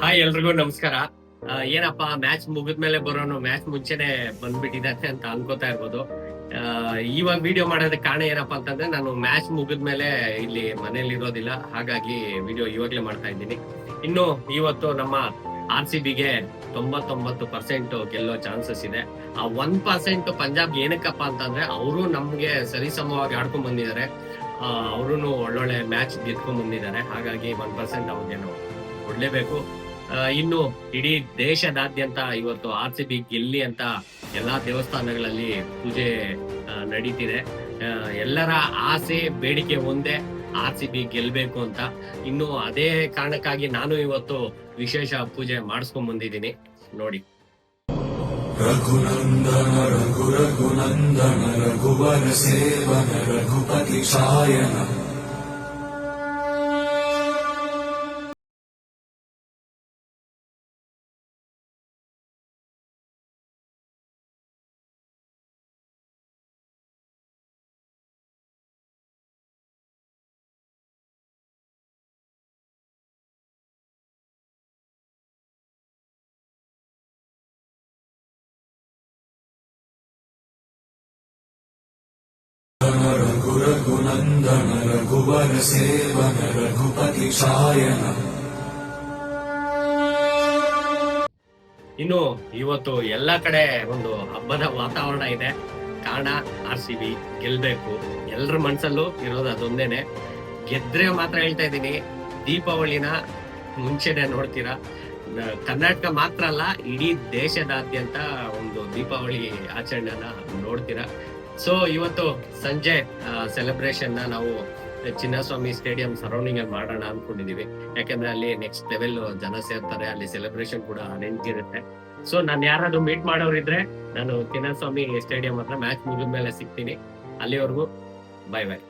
Hi ಎಲ್ರಿಗೂ ನಮಸ್ಕಾರ. ಏನಪ್ಪಾ ಮ್ಯಾಚ್ ಮುಗಿದ್ಮೇಲೆ ಬರೋನು ಮ್ಯಾಚ್ ಮುಂಚೆನೆ ಬಂದ್ಬಿಟ್ಟಿದ್ದಾರೆ ಅಂತ ಅನ್ಕೋತಾ ಇರ್ಬೋದು. ಇವಾಗ ವಿಡಿಯೋ ಮಾಡೋದಕ್ಕೆ ಕಾರಣ ಏನಪ್ಪಾ ಅಂತಂದ್ರೆ ನಾನು ಮ್ಯಾಚ್ ಮುಗಿದ್ಮೇಲೆ ಇಲ್ಲಿ ಮನೇಲಿ ಇರೋದಿಲ್ಲ. ಹಾಗಾಗಿ ವಿಡಿಯೋ ಇವಾಗ್ಲೇ ಮಾಡ್ತಾ ಇದ್ದೀನಿ. ಇನ್ನು ಇವತ್ತು ನಮ್ಮ RCBಗೆ 99% ಗೆಲ್ಲೋ ಚಾನ್ಸಸ್ ಇದೆ. ಆ 1% ಪಂಜಾಬ್ ಏನಕ್ಕಪ್ಪ ಅಂತಂದ್ರೆ ಅವರು ನಮ್ಗೆ ಸರಿಸಮವಾಗಿ ಆಡ್ಕೊಂಡ್ ಬಂದಿದ್ದಾರೆ. ಅವರುನು ಒಳ್ಳೊಳ್ಳೆ ಮ್ಯಾಚ್ ಗೆದ್ಕೊಂಡ್ ಬಂದಿದ್ದಾರೆ. ಹಾಗಾಗಿ 1% ಅವ್ರಿಗೆ ನಾವು ಕೊಡ್ಲೇಬೇಕು. ಇನ್ನು ಇಡೀ ದೇಶದಾದ್ಯಂತ ಇವತ್ತು RCB ಗೆಲ್ಲಿ ಅಂತ ಎಲ್ಲಾ ದೇವಸ್ಥಾನಗಳಲ್ಲಿ ಪೂಜೆ ನಡೀತಿದೆ. ಎಲ್ಲರ ಆಸೆ ಬೇಡಿಕೆ ಒಂದೇ, RCB ಗೆಲ್ಬೇಕು ಅಂತ. ಇನ್ನು ಅದೇ ಕಾರಣಕ್ಕಾಗಿ ನಾನು ಇವತ್ತು ವಿಶೇಷ ಪೂಜೆ ಮಾಡಿಸ್ಕೊಂಡ್ ಬಂದಿದ್ದೀನಿ ನೋಡಿ. ರಘುನಂದನ ರಘು ರಘುನಂದನ ರಘುವರ ಸೇವನ ರಘುಪತಿ ಛಾಯನ. ರಘು ರಘುನಂದನ ರಘುವರ ಸೇವನ ರಘುಪತಿ ಛಾಯನ. ಇನ್ನು ಇವತ್ತು ಎಲ್ಲಾ ಕಡೆ ಒಂದು ಹಬ್ಬದ ವಾತಾವರಣ ಇದೆ. ಕಾರಣ RCB ಗೆಲ್ಬೇಕು. ಎಲ್ರ ಮನ್ಸಲ್ಲೂ ಇರೋದು ಅದೊಂದೇನೆ. ಗೆದ್ರೆ ಮಾತ್ರ ಹೇಳ್ತಾ ಇದ್ದೀನಿ, ದೀಪಾವಳಿನ ಮುಂಚೆನೆ ನೋಡ್ತೀರಾ. ಕರ್ನಾಟಕ ಮಾತ್ರ ಅಲ್ಲ, ಇಡೀ ದೇಶದಾದ್ಯಂತ ಒಂದು ದೀಪಾವಳಿ ಆಚರಣೆನ ನೋಡ್ತೀರಾ. ಸೊ ಇವತ್ತು ಸಂಜೆ ಸೆಲೆಬ್ರೇಷನ್ ನಾವು ಚಿನ್ನಸ್ವಾಮಿ ಸ್ಟೇಡಿಯಂ ಸರೌಂಡಿಂಗ್ ಅಲ್ಲಿ ಮಾಡೋಣ ಅನ್ಕೊಂಡಿದೀವಿ. ಯಾಕಂದ್ರೆ ಅಲ್ಲಿ ನೆಕ್ಸ್ಟ್ ಲೆವೆಲ್ ಜನ ಸೇರ್ತಾರೆ, ಅಲ್ಲಿ ಸೆಲೆಬ್ರೇಷನ್ ಕೂಡ ಅರೇಂಜ್ ಇರುತ್ತೆ. ಸೊ ನಾನು ಯಾರಾದ್ರೂ ಮೀಟ್ ಮಾಡೋರಿದ್ರೆ ನಾನು ಚಿನ್ನಸ್ವಾಮಿ ಸ್ಟೇಡಿಯಂ ಹತ್ರ ಮ್ಯಾಚ್ ಮುಗಿದ್ಮೇಲೆ ಸಿಗ್ತೀನಿ. ಅಲ್ಲಿವರೆಗೂ ಬೈ ಬೈ.